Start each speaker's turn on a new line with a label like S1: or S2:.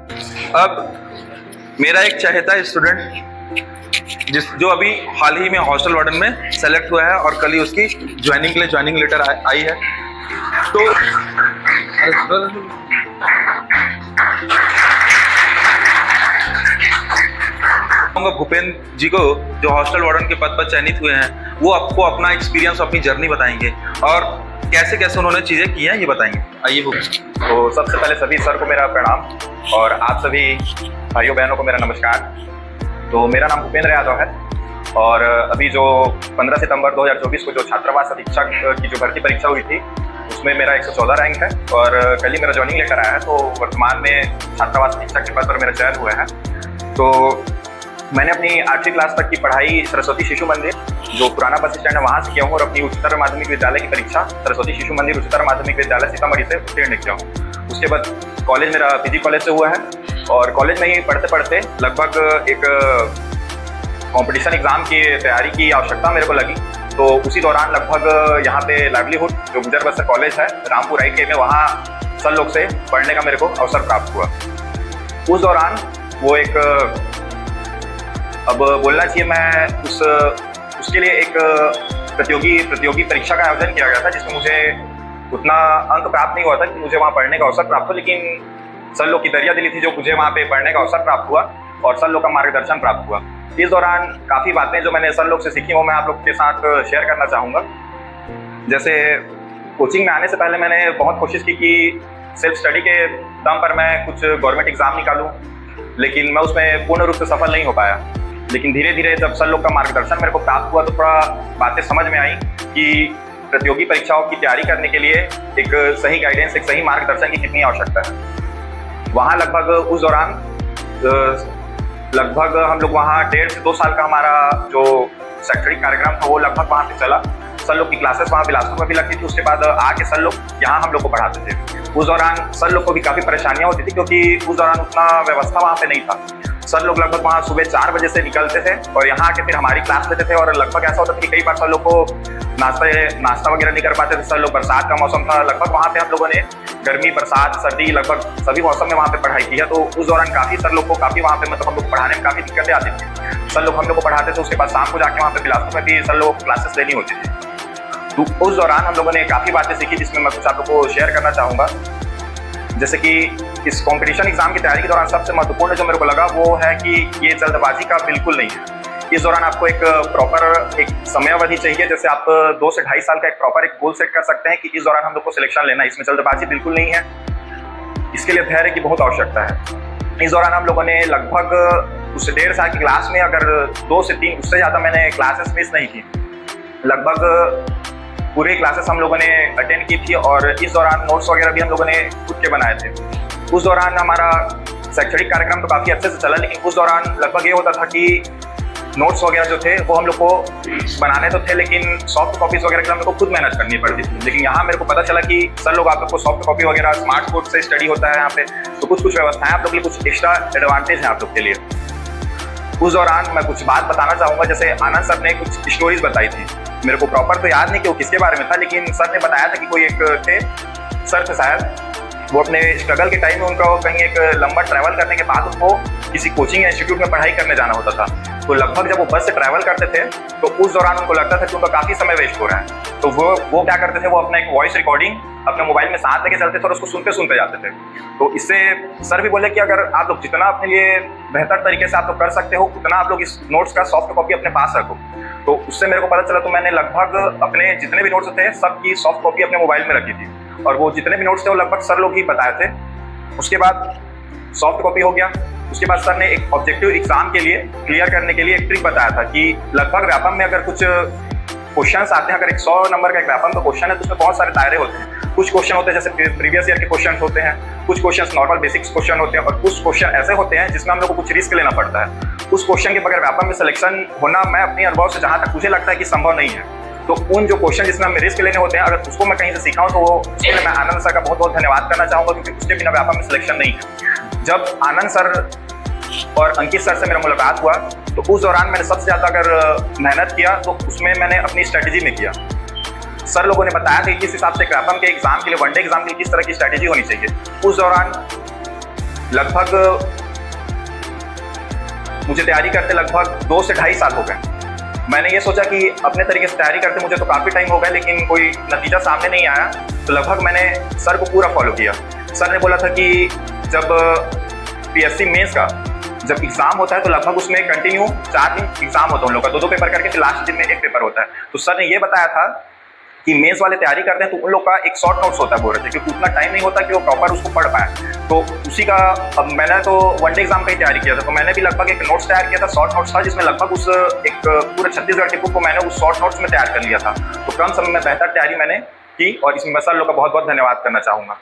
S1: अब मेरा एक चहेता स्टूडेंट जो अभी हाल ही में हॉस्टल वार्डन में सेलेक्ट हुआ है और कल ही उसकी ज्वाइनिंग के लिए ज्वाइनिंग लेटर आई है। तो भूपेंद्र जी को जो हॉस्टल वार्डन के पद पर चयनित हुए हैं वो आपको अपना एक्सपीरियंस, अपनी जर्नी बताएंगे और कैसे कैसे उन्होंने चीजें की हैं ये बताएंगे। आइए भूपेंद्र।
S2: तो सबसे पहले सभी सर को मेरा प्रणाम और आप सभी भाइयों बहनों को मेरा नमस्कार। तो मेरा नाम भूपेंद्र यादव है और अभी जो 15 सितंबर 2024 को जो छात्रावास अधीक्षक की जो भर्ती परीक्षा हुई थी उसमें मेरा 114 रैंक है और कल ही मेरा ज्वाइनिंग लेटर आया है। तो वर्तमान में छात्रावास अधीक्षक के पद पर मेरा चयन हुआ है। तो मैंने अपनी 8वीं क्लास तक की पढ़ाई सरस्वती शिशु मंदिर जो पुराना बस स्टैंड है वहाँ से किया हूँ और अपनी उच्चतर माध्यमिक विद्यालय की परीक्षा सरस्वती शिशु मंदिर उच्चतर माध्यमिक विद्यालय सीतामढ़ी से उत्तीर्ण किया हूँ। उसके बाद कॉलेज मेरा पीजी कॉलेज से हुआ है और कॉलेज में ही पढ़ते पढ़ते लगभग एक कंपटीशन एग्जाम की तैयारी की आवश्यकता मेरे को लगी। तो उसी दौरान लगभग यहाँ पे लाइवलीहुड जो गुजर बसर कॉलेज है रामपुर IIT में वहाँ सर लोग से पढ़ने का मेरे को अवसर प्राप्त हुआ। उस दौरान वो एक अब बोलना चाहिए मैं उसके लिए एक प्रतियोगी परीक्षा का आयोजन किया गया था जिसमें मुझे उतना अंक प्राप्त नहीं हुआ था कि मुझे वहाँ पढ़ने का अवसर प्राप्त हो, लेकिन सर लोग की दरिया दिली थी जो मुझे वहाँ पे पढ़ने का अवसर प्राप्त हुआ और सर लोग का मार्गदर्शन प्राप्त हुआ। इस दौरान काफ़ी बातें जो मैंने सर लोग से सीखी वो मैं आप लोग के साथ शेयर करना चाहूँगा। जैसे कोचिंग में आने से पहले मैंने बहुत कोशिश की कि सेल्फ स्टडी के दम पर मैं कुछ गवर्नमेंट एग्जाम निकालूँ, लेकिन मैं उसमें पूर्ण रूप से सफल नहीं हो पाया। लेकिन धीरे धीरे जब सर लोग का मार्गदर्शन मेरे को प्राप्त हुआ तो थोड़ा बातें समझ में आई कि प्रतियोगी परीक्षाओं की तैयारी करने के लिए एक सही गाइडेंस, एक सही मार्गदर्शन की कितनी आवश्यकता है। वहाँ लगभग उस दौरान लगभग हम लोग वहाँ 1.5 से 2 साल का हमारा जो शैक्षणिक कार्यक्रम था वो लगभग वहाँ पे चला। सर लोग की क्लासेस वहाँ बिलासपुर में भी लगती थी। उसके बाद आके सर लोग यहाँ हम लोग को पढ़ाते थे। उस दौरान सर लोग को भी काफ़ी परेशानियाँ होती थी क्योंकि उस दौरान उतना व्यवस्था वहाँ पे नहीं था। सर लोग लगभग वहाँ सुबह 4 बजे से निकलते थे और यहाँ आके फिर हमारी क्लास लेते थे और लगभग ऐसा होता था कि कई बार सर लोग को नाश्ता वगैरह नहीं कर पाते थे। सर लोग बरसात का मौसम था, लगभग वहाँ पे हम लोगों ने गर्मी, बरसात, सर्दी लगभग सभी मौसम में वहाँ पे पढ़ाई की है। तो उस दौरान काफ़ी सर लोग को काफ़ी वहाँ पे मतलब हम लोग पढ़ाने में काफ़ी दिक्कतें आती थी। सर लोग हम लोग को पढ़ाते थे, उसके बाद शाम को जाके वहाँ पे बिलासपुर में भी सर लोग को क्लासेस लेनी होती थी। तो उस दौरान हम लोगों ने काफ़ी बातें सीखी जिसमें मैं कुछ आप लोग को शेयर करना चाहूँगा। जैसे कि इस कंपटीशन एग्जाम की तैयारी के दौरान सबसे महत्वपूर्ण जो मेरे को लगा वो है कि ये जल्दबाजी का बिल्कुल नहीं है। इस दौरान आपको एक प्रॉपर एक समयावधि चाहिए। जैसे आप 2 से 2.5 साल का एक प्रॉपर एक गोल सेट कर सकते हैं कि इस दौरान हम लोग को सिलेक्शन लेना है। इसमें जल्दबाजी बिल्कुल नहीं है, इसके लिए धैर्य की बहुत आवश्यकता है। इस दौरान हम लोगों ने लगभग उस 1.5 साल की क्लास में अगर 2 से 3 उससे ज़्यादा मैंने क्लासेस मिस नहीं की। लगभग पूरी क्लासेस हम लोगों ने अटेंड की थी और इस दौरान नोट्स वगैरह भी हम लोगों ने खुद के बनाए थे। उस दौरान हमारा शैक्षणिक कार्यक्रम तो काफ़ी अच्छे से चला, लेकिन उस दौरान लगभग ये होता था कि नोट्स वगैरह जो थे वो हम लोग को बनाने तो थे, लेकिन सॉफ्ट कॉपीज़ वगैरह के लिए हम लोग को खुद मेहनत करनी पड़ती थी। लेकिन यहाँ मेरे को पता चला कि सर लोग आप लोग को सॉफ्ट कॉपी वगैरह स्मार्ट बोर्ड से स्टडी होता है यहाँ पे, तो कुछ व्यवस्थाएं आप लोग के लिए कुछ एक्स्ट्रा एडवांटेज हैं आप लोग के लिए। उस दौरान मैं कुछ बात बताना चाहूँगा। जैसे आनंद सर ने कुछ स्टोरीज बताई थी, मेरे को प्रॉपर तो याद नहीं कि वो किसके बारे में था, लेकिन सर ने बताया था कि कोई एक थे सर थे शायद, वो अपने स्ट्रगल के टाइम में उनका कहीं एक लंबा ट्रैवल करने के बाद उनको किसी कोचिंग इंस्टीट्यूट में पढ़ाई करने जाना होता था। तो लगभग जब वो बस से ट्रैवल करते थे तो उस दौरान उनको लगता था कि उनका काफ़ी समय वेस्ट हो रहा है। तो वो क्या करते थे, वो अपना एक वॉइस रिकॉर्डिंग अपने मोबाइल में साथ लेके चलते थे और उसको सुनते जाते थे। तो इससे सर भी बोले कि अगर आप लोग जितना अपने लिए बेहतर तरीके से आप लोग कर सकते हो उतना आप लोग इस नोट्स का सॉफ्ट कॉपी अपने पास रखो। तो उससे मेरे को पता चला, तो मैंने लगभग अपने जितने भी नोट्स थे सबकी सॉफ्ट कॉपी अपने मोबाइल में रखी थी और वो जितने भी नोट्स थे वो लगभग सर लोग ही बताए थे। उसके बाद सॉफ्ट कॉपी हो गया। उसके बाद सर ने एक ऑब्जेक्टिव एग्जाम के लिए क्लियर करने के लिए एक ट्रिक बताया था कि लगभग व्यापम में अगर कुछ क्वेश्चंस आते हैं, अगर 100 नंबर का एक व्यापम का क्वेश्चन है तो उसमें बहुत सारे दायरे होते हैं। कुछ क्वेश्चन होते हैं जैसे प्रीवियस ईयर के क्वेश्चन होते हैं, कुछ क्वेश्चन नॉर्मल बेसिक्स क्वेश्चन होते हैं और कुछ क्वेश्चन ऐसे होते हैं जिसमें हम लोग को कुछ रिस्क लेना पड़ता है। उस क्वेश्चन के बगैर व्यापम में सिलेक्शन होना मैं अपने अनुभव से जहाँ तक मुझे लगता है कि संभव नहीं है। तो उन जो क्वेश्चन जिसमें हमें रिस्क लेने होते हैं अगर उसको मैं कहीं से सीखा हूँ तो वो उसके लिए मैं आनंद सर का बहुत बहुत धन्यवाद करना चाहूँगा, क्योंकि उसके बिना व्यापम में सिलेक्शन नहीं है। जब आनंद सर और अंकित सर से मेरा मुलाकात हुआ तो उस दौरान मैंने सबसे ज़्यादा अगर मेहनत किया तो उसमें मैंने अपनी स्ट्रेटजी में किया। सर लोगों ने बताया कि किस हिसाब से व्यापम के एग्जाम के लिए, वनडे एग्जाम के लिए किस तरह की स्ट्रेटजी होनी चाहिए। उस दौरान लगभग मुझे तैयारी करते लगभग 2 से ढाई साल हो गए। मैंने ये सोचा कि अपने तरीके से तैयारी करते मुझे तो काफ़ी टाइम हो गया, लेकिन कोई नतीजा सामने नहीं आया। तो लगभग मैंने सर को पूरा फॉलो किया। सर ने बोला था कि जब पीएससी मेंस का जब एग्जाम होता है तो लगभग उसमें कंटिन्यू 4 दिन एग्जाम होता है उन लोग का, 2-2 पेपर करके, फिर लास्ट दिन में 1 पेपर होता है। तो सर ने ये बताया था कि मेंस वाले तैयारी करते हैं तो उन लोग का एक शॉर्ट नोट्स होता है बोल रहे थे, क्योंकि उतना टाइम नहीं होता कि वो प्रॉपर उसको पढ़ पाए। तो उसी का अब मैंने तो वनडे एग्जाम का ही तैयारी किया था, तो मैंने भी लगभग एक नोट्स तैयार किया था, शॉर्ट नोट्स था, जिसमें लगभग उस एक पूरे छत्तीसगढ़ के बुक को मैंने उस शॉर्ट नोट्स में तैयार कर लिया था। तो कम समय में बेहतर तैयारी मैंने की, और इसमें मैं सर लोग का बहुत बहुत धन्यवाद करना चाहूँगा।